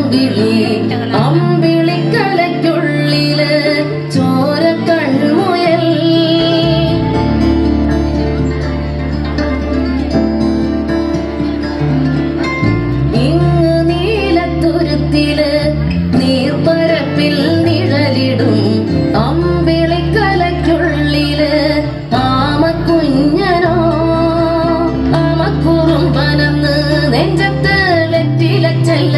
അമ്പിളി അമ്പിളിക്കലയ്ക്കുള്ളില് ചോര കൺമുയൽ ഇങ്ങ് നീലത്തുരുത്തില് നീർപ്പരപ്പിൽ നിഴലിടും അമ്പിളിക്കലയ്ക്കുള്ളില് ആമക്കുഞ്ഞനോ ആമക്കുറുമ്പനന്ന് നെഞ്ചത്ത് വെറ്റില ചെല്ല